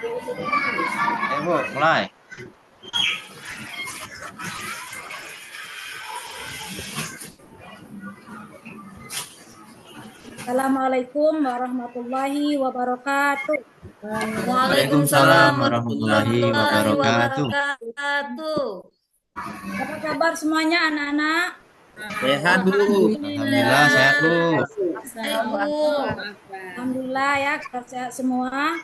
Ayo Bu, mulai. Assalamualaikum warahmatullahi wabarakatuh. Waalaikumsalam Waalaikumsalam warahmatullahi warahmatullahi wabarakatuh. wabarakatuh. Apa kabar semuanya anak-anak? Sehat Bu. Alhamdulillah sehat Bu. Alhamdulillah. Baik, Bu. Alhamdulillah ya, kita sehat semua.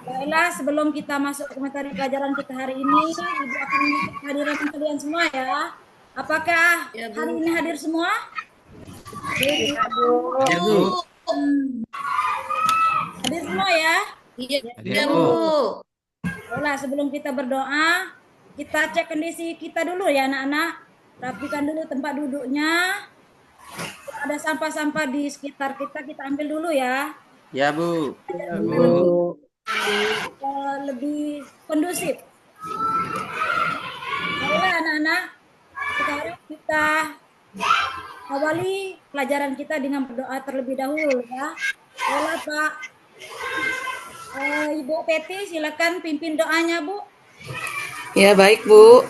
Baiklah, sebelum kita masuk ke materi pelajaran kita hari ini, Ibu akan mengecek kehadiran kalian semua ya. Apakah Ya, hari Bu. ini hadir semua? Ya Bu. Hadir semua ya? Iya, Hadir ya, Bu. Bu. Baiklah, sebelum kita berdoa, kita cek kondisi kita dulu ya anak-anak. Rapikan dulu tempat duduknya. Ada sampah-sampah di sekitar kita, kita ambil dulu ya. Ya Bu. Ya Bu. Lebih kondusif. Baiklah anak-anak, sekarang kita awali pelajaran kita dengan berdoa terlebih dahulu ya. Baiklah Pak, Ibu Peti silakan pimpin doanya Bu. Ya, baik Bu.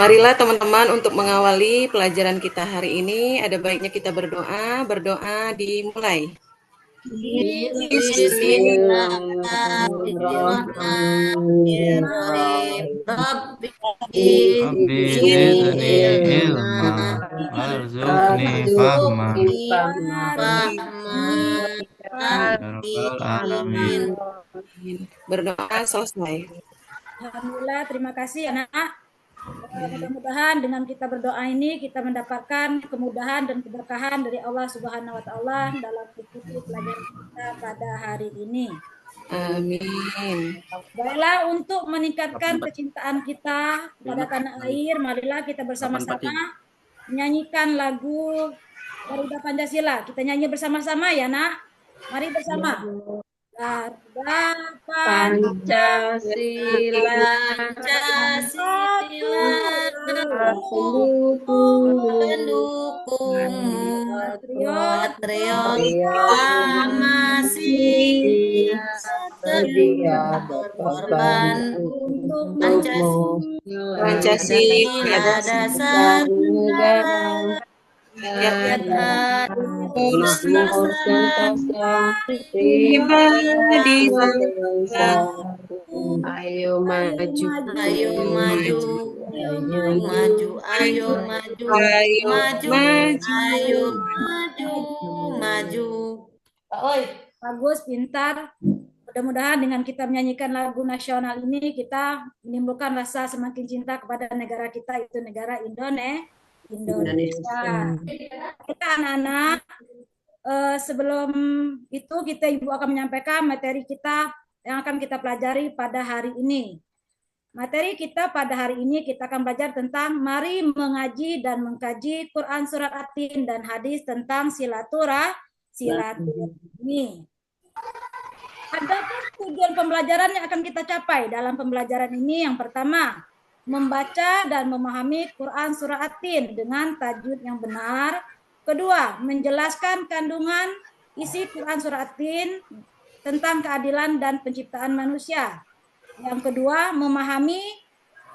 Marilah teman-teman untuk mengawali pelajaran kita hari ini, ada baiknya kita berdoa. Berdoa dimulai. Bismillahirrahmanirrahim. Rabbi Rabbi zidni ilma warzuqni fahma fahman. ya rabbal alamin. Berdoa selesai. Alhamdulillah, terima kasih anak-anak. Mudah-mudahan dengan kita berdoa ini kita mendapatkan kemudahan dan keberkahan dari Allah Subhanahu wa taala dalam mengikuti pelajaran kita pada hari ini. Amin. Baiklah, untuk meningkatkan kecintaan kita kepada tanah air, marilah kita bersama-sama menyanyikan lagu Garuda Pancasila. Kita nyanyi bersama-sama ya, Nak. Mari bersama. Garuda Pancasila, Pancasila, pendukungmu, patriot masih setia berkorban untuk Pancasila dasar negara. Rakyat harus Pribadi ayo maju, ayo maju, ayo maju, ayo maju, maju, ayo maju, maju. Oi, bagus, pintar. Mudah-mudahan dengan kita menyanyikan lagu nasional ini kita menimbulkan rasa semakin cinta kepada negara kita, itu negara Indonesia. Kita anak-anak, sebelum itu Ibu akan menyampaikan materi kita yang akan kita pelajari pada hari ini. Materi kita pada hari ini kita akan belajar tentang mari mengaji dan mengkaji Quran Surat At-Tin dan hadis tentang silaturahmi. Adapun tujuan pembelajaran yang akan kita capai dalam pembelajaran ini yang pertama, membaca dan memahami Quran Surah At-Tin dengan tajwid yang benar. Kedua, menjelaskan kandungan isi Quran Surah At-Tin tentang keadilan dan penciptaan manusia. Yang kedua, memahami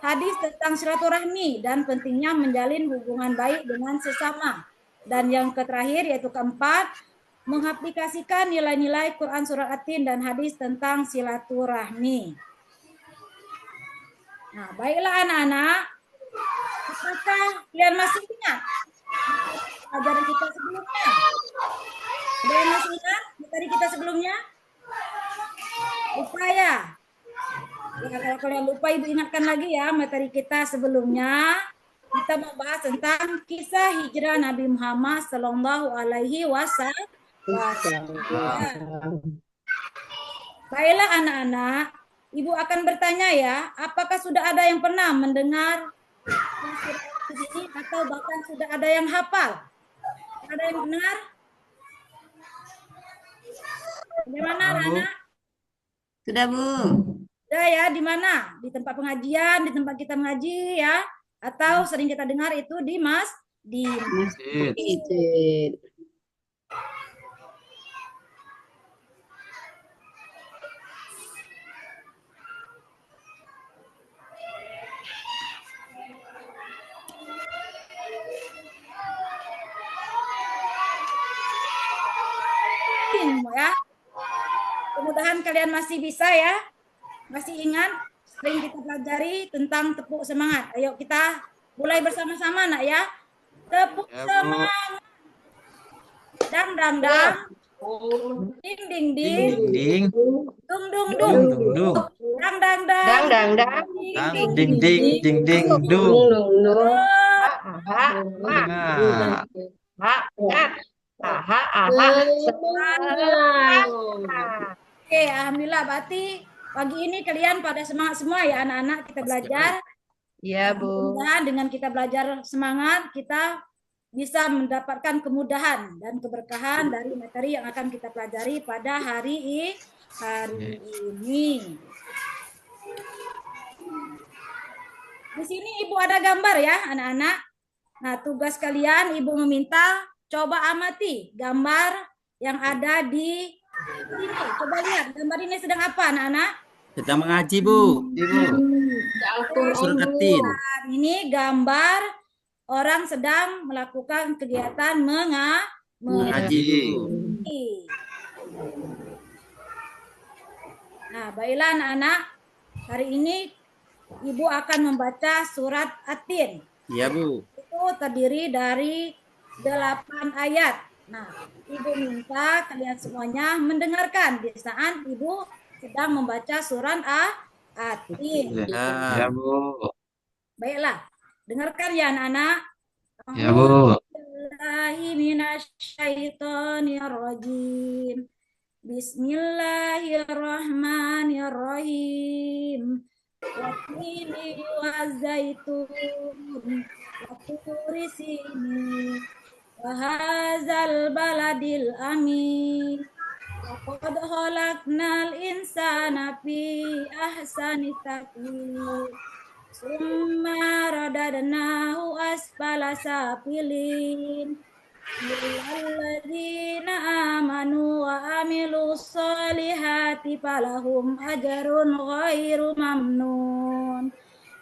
hadis tentang silaturahmi dan pentingnya menjalin hubungan baik dengan sesama. Dan yang terakhir yaitu keempat, mengaplikasikan nilai-nilai Quran Surah At-Tin dan hadis tentang silaturahmi. Nah, baiklah anak-anak, apakah kalian masih ingat pelajaran kita sebelumnya? Ada yang masih ingat materi kita sebelumnya? Lupa ya? Ya, kalau kalian lupa, Ibu ingatkan lagi ya materi kita sebelumnya. Kita membahas tentang kisah hijrah Nabi Muhammad Sallallahu Alaihi Wasallam. Baiklah anak-anak, Ibu akan bertanya ya, apakah sudah ada yang pernah mendengar ini atau bahkan sudah ada yang hafal? Ada yang benar? Bagaimana anak-anak? Sudah, Bu. Sudah ya, di mana? Di tempat pengajian, di tempat kita mengaji ya? Atau sering kita dengar itu di masjid. penting ya. Mudah-mudahan kalian masih bisa ya. Masih ingat sering kita pelajari tentang tepuk semangat. Ayo kita mulai bersama-sama nak ya. Tepuk Ya, Bu. semangat. Dang dang dang. Ding ding ding. Ding, Dung dung dung. dung, dung, dung. Dang dang dang. Dang dang dang. Dang, ding, ding, ding, ding, dung. Nah, Oke, alhamdulillah berarti pagi ini kalian pada semangat semua ya anak-anak kita belajar. Iya, Bu. Mudah-mudahan dengan kita belajar semangat kita bisa mendapatkan kemudahan dan keberkahan dari materi yang akan kita pelajari pada hari ini. Di sini Ibu ada gambar ya anak-anak. Nah, tugas kalian Ibu meminta coba amati gambar yang ada di sini. Coba lihat gambar ini sedang apa anak-anak? kita mengaji, Bu. Ibu. Surat At-Tin. Ini gambar orang sedang melakukan kegiatan Mengaji. Nah, baiklah anak-anak. Hari ini Ibu akan membaca surat At-Tin. Iya, Bu. Itu terdiri dari 8 ayat. Nah, Ibu minta kalian semuanya mendengarkan di saat Ibu sedang membaca surat At-Tin. Ya, Bu. Baiklah, dengarkan ya anak-anak. Ya, Bu. Bismillahirrahmanirrahim. Bismillahirrahmanirrahim. Watini wa zaitun wa turi sini wa hadzal baladil amin. Laqad khalaqnal insana fi ahsani taqwim. Summa radadnahu asfala safilin. Lilladzina amanu wa amilus solihati falahum ajrun ghairu mamnun.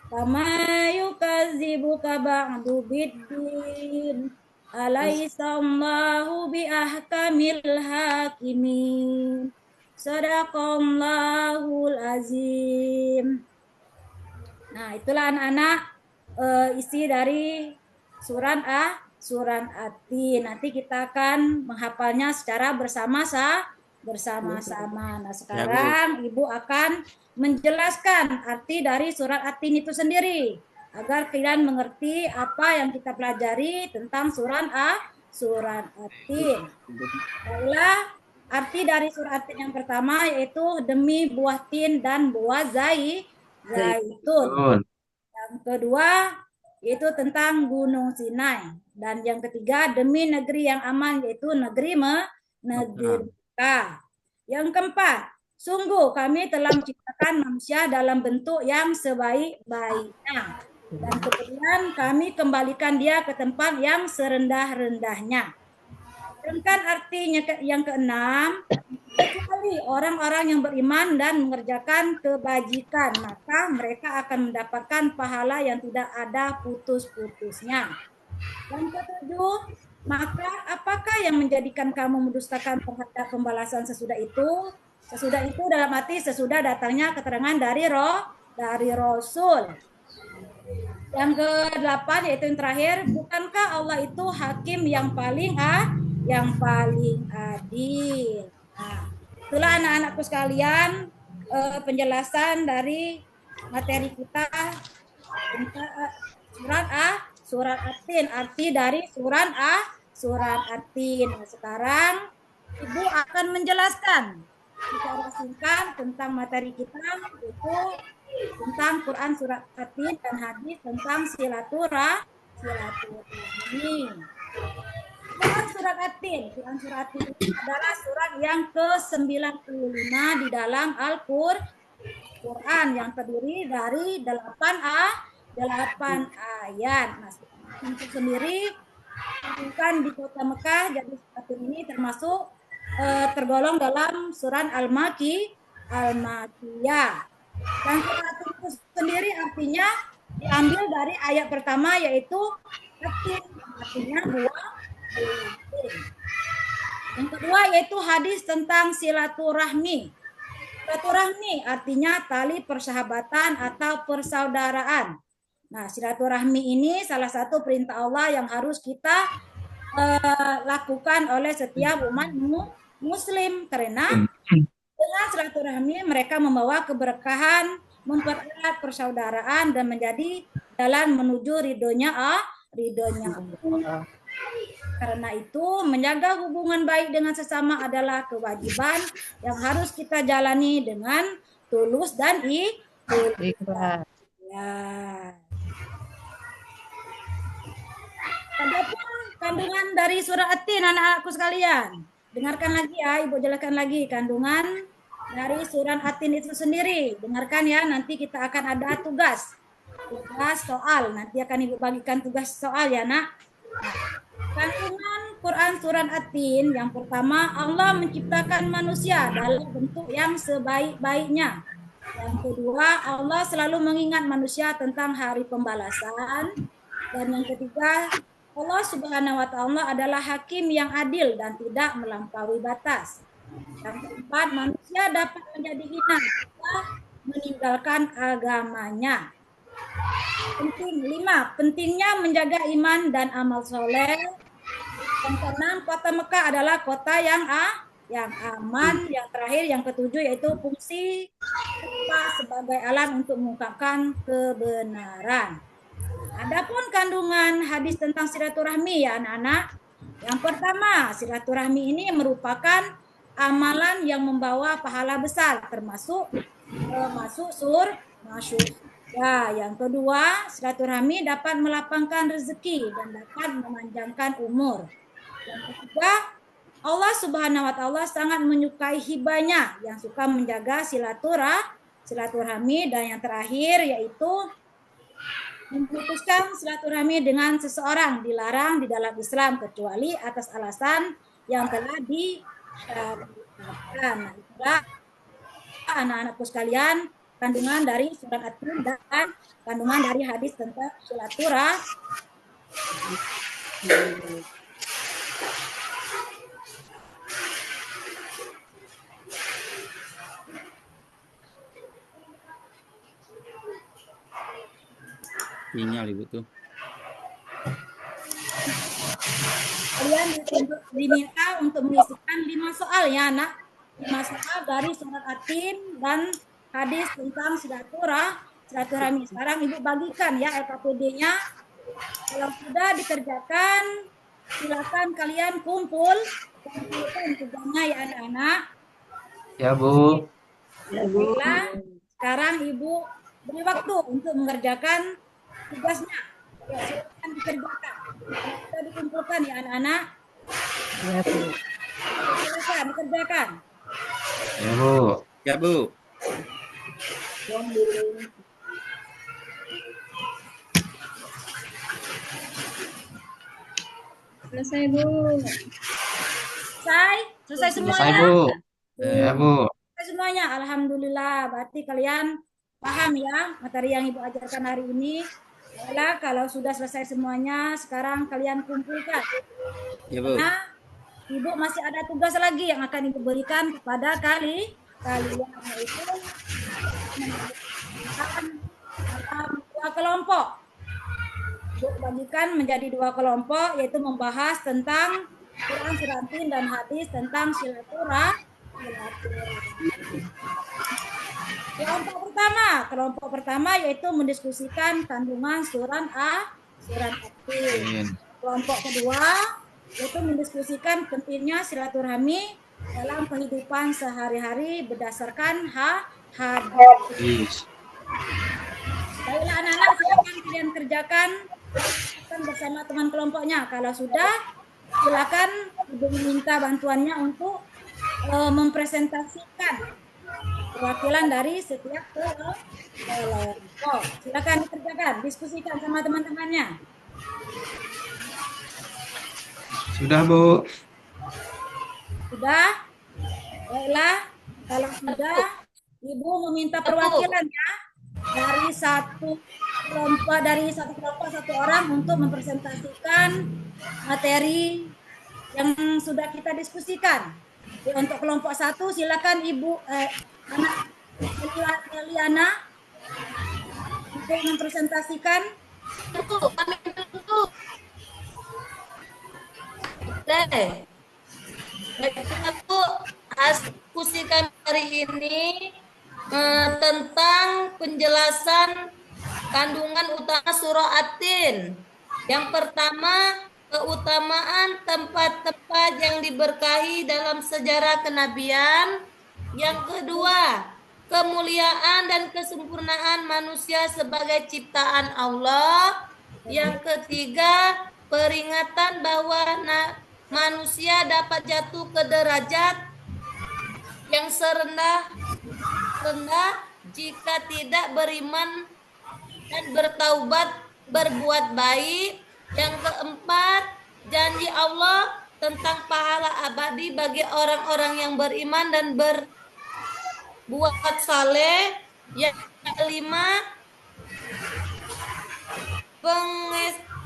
Kama yukadzibuka ba'du biddin. Alaysa Allahu bi ahkamil hakimin. Sadaqallahul azim. Nah, itulah anak-anak isi dari surat At-Tin. Nanti kita akan menghafalnya secara bersama-sama. Nah, sekarang Ibu akan menjelaskan arti dari surat At-Tin itu sendiri agar kalian mengerti apa yang kita pelajari tentang surat At-Tin. Baiklah, arti dari surat At-Tin yang pertama yaitu demi buah tin dan buah zaitun. Yang kedua yaitu tentang Gunung Sinai. Dan yang ketiga demi negeri yang aman yaitu negeri Mekah. Yang keempat, sungguh kami telah menciptakan manusia dalam bentuk yang sebaik-baiknya. Dan kemudian kami kembalikan dia ke tempat yang serendah-rendahnya. Sedangkan artinya yang keenam, kecuali orang-orang yang beriman dan mengerjakan kebajikan, maka mereka akan mendapatkan pahala yang tidak ada putus-putusnya. Yang ketujuh, maka apakah yang menjadikan kamu mendustakan terhadap pembalasan sesudah itu? Sesudah itu dalam arti sesudah datangnya keterangan dari Rasul. Yang ke-8 yaitu yang terakhir, bukankah Allah itu hakim yang paling adil? Nah, itulah anak-anakku sekalian penjelasan dari materi kita tentang surat At-Tin, arti dari surat At-Tin. Nah, sekarang Ibu akan menjelaskan secara singkat tentang materi kita yaitu tentang Quran surat At-Tin dan hadis tentang silaturahmi. Quran surat At-Tin. Quran surat At-Tin adalah surat yang ke-95 di dalam Al-Quran yang terdiri dari 8 ayat. Nah, untuk sendiri bukan di kota Mekah, jadi surat ini termasuk tergolong dalam surat Al-Makiyah. Dan surat itu sendiri artinya diambil dari ayat pertama yaitu At-Tin, artinya buah tin. Yang kedua yaitu hadis tentang silaturahmi. Silaturahmi artinya tali persahabatan atau persaudaraan. Nah, silaturahmi ini salah satu perintah Allah yang harus kita lakukan oleh setiap umat muslim, karena dengan silaturahmi mereka membawa keberkahan, mempererat persaudaraan dan menjadi jalan menuju ridhonya Allah. Karena itu menjaga hubungan baik dengan sesama adalah kewajiban yang harus kita jalani dengan tulus dan Ikhlas. ya. Adapun kandungan dari surah At-Tin, anak-anakku sekalian. Dengarkan lagi ya, Ibu jelaskan lagi kandungan dari surah At-Tin itu sendiri. Dengarkan ya, nanti kita akan ada tugas soal. Nanti akan Ibu bagikan tugas soal ya, Nak. Nah, kandungan Quran surah At-Tin yang pertama, Allah menciptakan manusia dalam bentuk yang sebaik-baiknya. Yang kedua, Allah selalu mengingat manusia tentang hari pembalasan. Dan yang ketiga, Allah Subhanahu wa Ta'ala adalah hakim yang adil dan tidak melampaui batas. Yang keempat, manusia dapat menjadi hina jika meninggalkan agamanya. Pentingnya menjaga iman dan amal soleh. Yang keenam, kota Mekah adalah kota yang aman. Yang terakhir, yang ketujuh yaitu fungsi sebagai alat untuk mengungkapkan kebenaran. Adapun kandungan hadis tentang silaturahmi ya anak-anak. Yang pertama, silaturahmi ini merupakan amalan yang membawa pahala besar, termasuk masuk ya. Yang kedua, silaturahmi dapat melapangkan rezeki dan dapat memanjangkan umur. Yang ketiga, Allah Subhanahu wa Ta'ala sangat menyukai hibahnya yang suka menjaga silaturahmi. Dan yang terakhir yaitu memutuskan silaturahmi dengan seseorang dilarang di dalam Islam kecuali atas alasan yang telah disyariatkan. Itulah anak-anakku sekalian kandungan dari surah At-Tin dan kandungan dari hadis tentang silaturahmi. Sinyal Ibu tuh. Kalian diminta untuk mengisikan 5 soal ya anak. 5 soal dari surat At-Tin dan hadis tentang silaturahmi. Sekarang Ibu bagikan ya LKPD-nya. Kalau sudah dikerjakan, silakan kalian kumpulkan tugasnya ya anak-anak. Ya Bu. Baiklah, sekarang Ibu beri waktu untuk mengerjakan tugasnya. Ya, silakan dikerjakan. Sudah dikumpulkan ya anak-anak. Ya, Bu. Silakan dikerjakan. Ya Bu. Ya Bu. Selesai Bu. Selesai semuanya. Selesai Bu. Ya Bu. Selesai semuanya. Alhamdulillah. Berarti kalian paham ya materi yang Ibu ajarkan hari ini. Baiklah, kalau sudah selesai semuanya, sekarang kalian kumpulkan. Ya Bu. Nah, Ibu masih ada tugas lagi yang akan Ibu berikan kepada kalian, yaitu dalam 2 kelompok. Ibu bagikan menjadi 2 kelompok, yaitu membahas tentang Quran surah At-Tin dan hadis tentang silaturahmi. Kelompok pertama yaitu mendiskusikan kandungan surat At-Tin. Kelompok kedua yaitu mendiskusikan pentingnya silaturahmi dalam kehidupan sehari-hari berdasarkan hadis. Baiklah anak-anak, silakan kalian kerjakan bersama teman kelompoknya. Kalau sudah, silakan Ibu meminta bantuannya untuk mempresentasikan perwakilan dari setiap kelompok. Silakan dikerjakan, diskusikan sama teman-temannya. Sudah Bu. Sudah? Baiklah, kalau sudah, Ibu meminta perwakilan ya dari satu kelompok satu orang untuk mempresentasikan materi yang sudah kita diskusikan. Untuk kelompok 1 silakan Ibu anak Eliana untuk mempresentasikan. Bu, diskusi kami hari ini tentang penjelasan kandungan utama surah At-Tin. Yang pertama, keutamaan tempat-tempat yang diberkahi dalam sejarah kenabian. Yang kedua, kemuliaan dan kesempurnaan manusia sebagai ciptaan Allah. Yang ketiga, peringatan bahwa manusia dapat jatuh ke derajat yang serendah jika tidak beriman dan bertaubat berbuat baik. Yang keempat, janji Allah tentang pahala abadi bagi orang-orang yang beriman dan berbuat saleh. Yang kelima,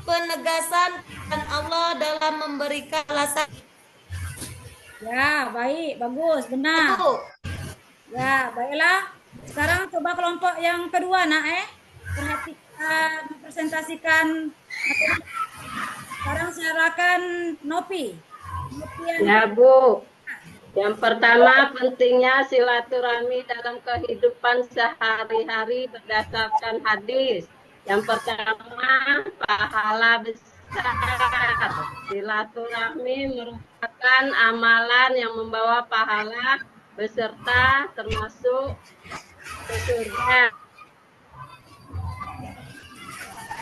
penegasan Allah dalam memberikan alasan. Ya, baik, bagus, benar. Ya, baiklah. Sekarang coba kelompok yang kedua, perhatikan, mempresentasikan. Sekarang silakan Nopi. Ya, Bu. Yang pertama, pentingnya silaturahmi dalam kehidupan sehari-hari berdasarkan hadis. Yang pertama, pahala besar. Silaturahmi merupakan amalan yang membawa pahala beserta termasuk ke surga.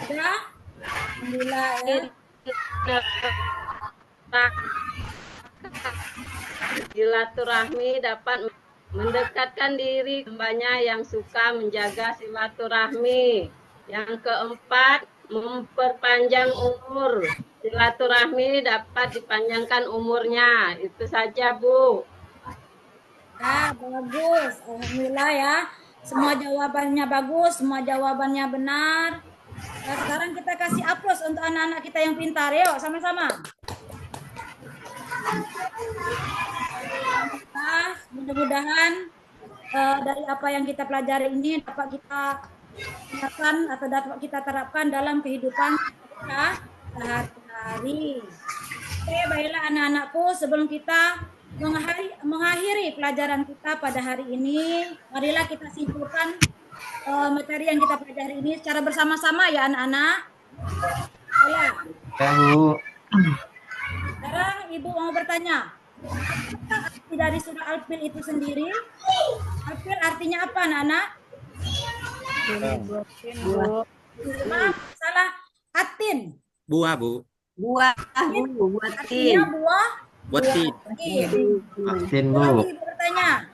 Sudah? Alhamdulillah ya. Silaturahmi dapat mendekatkan diri hambanya yang suka menjaga silaturahmi. Yang keempat, memperpanjang umur. Silaturahmi dapat dipanjangkan umurnya. Itu saja, Bu. Ya, bagus. Alhamdulillah ya. Semua jawabannya bagus, semua jawabannya benar. Nah, sekarang kita kasih aplaus untuk anak-anak kita yang pintar. Yuk, sama-sama. Mudah-mudahan dari apa yang kita pelajari ini dapat kita gunakan atau dapat kita terapkan dalam kehidupan kita sehari-hari. Oke, baiklah anak-anakku, sebelum kita mengakhiri pelajaran kita pada hari ini, marilah kita simpulkan materi yang kita pelajari ini secara bersama-sama ya anak-anak. Ya, Bu. Sekarang Ibu mau bertanya, apa arti dari surah Al-Fil itu sendiri? Al-Fil artinya apa anak-anak? Maaf, salah. Atin. Buah, Bu. Buah, Artinya buah. Buatin. Atin, Bu. Lagi Ibu bertanya,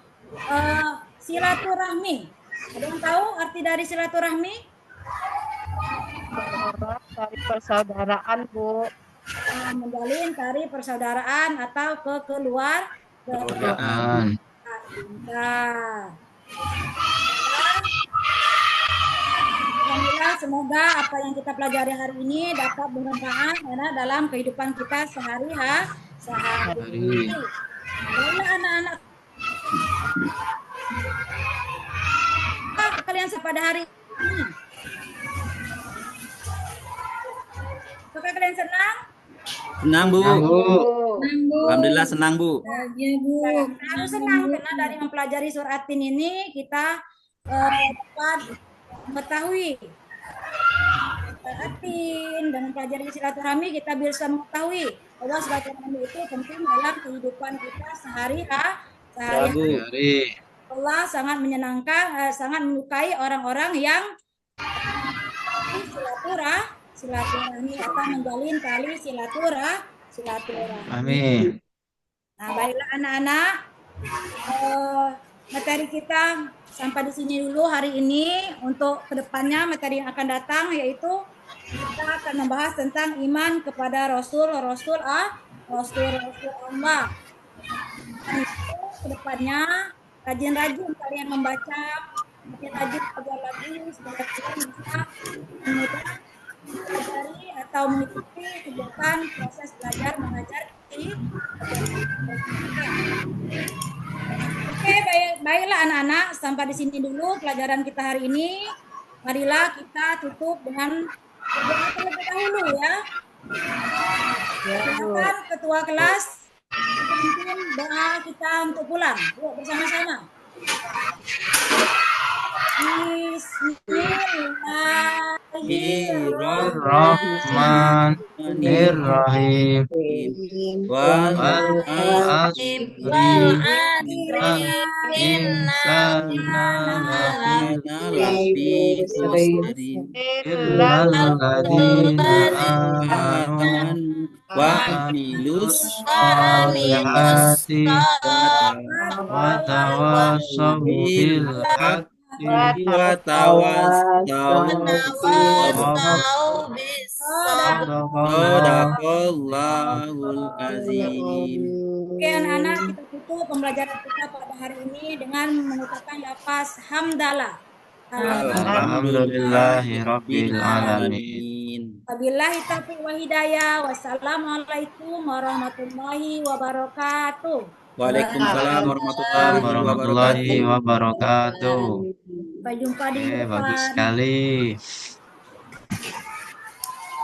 silaturahmi. Ada yang tahu arti dari silaturahmi? Tari persaudaraan, Bu. Menjalin tali persaudaraan atau Kekeluargaan. Alhamdulillah, semoga apa yang kita pelajari hari ini dapat bermanfaat dalam kehidupan kita sehari-hari. Baiklah anak-anak, apa kalian pada hari ini? Apakah kalian senang? Senang, Bu. Alhamdulillah senang, Bu. Ya, Bu. Harus senang karena dari mempelajari surah At-Tin ini kita dapat mengetahui At-Tin dan mempelajari silaturahmi, kita bisa mengetahui bahwa silaturahmi itu penting dalam kehidupan kita sehari-hari. Allah sangat menyenangkan, sangat menyukai orang-orang yang silaturahmi atau menjalin tali silaturahmi. Amin. Nah, baiklah anak-anak, materi kita sampai di sini dulu hari ini. Untuk kedepannya materi yang akan datang yaitu kita akan membahas tentang iman kepada Rasul-Rasul Allah. Dan kedepannya rajin-rajin kalian membaca, rajin belajar lagi supaya kalian bisa mudah mempelajari atau mengikuti kegiatan proses belajar mengajar di Oke, baiklah anak-anak, sampai di sini dulu pelajaran kita hari ini. Marilah kita tutup dengan berdoa terlebih dahulu ya. Silakan ketua kelas memimpin doa kita untuk pulang. Yuk bersama-sama. Bismillahirrahmanirrahim. Wal asri lafi khusrin illal ladzina amanu wa amilus solihati wa tawassaw bil haqqi wa tawassaw Sadaqallahul azim. Oke anak-anak, kita tutup pembelajaran kita pada hari ini dengan mengucapkan lafaz hamdalah. Alhamdulillahirabbil alamin. Wabillahi taufiq wa hidayah. Wassalamualaikum warahmatullahi wabarakatuh. Waalaikumsalam warahmatullahi wabarakatuh. Sampai jumpa di Bagus depan. sekali.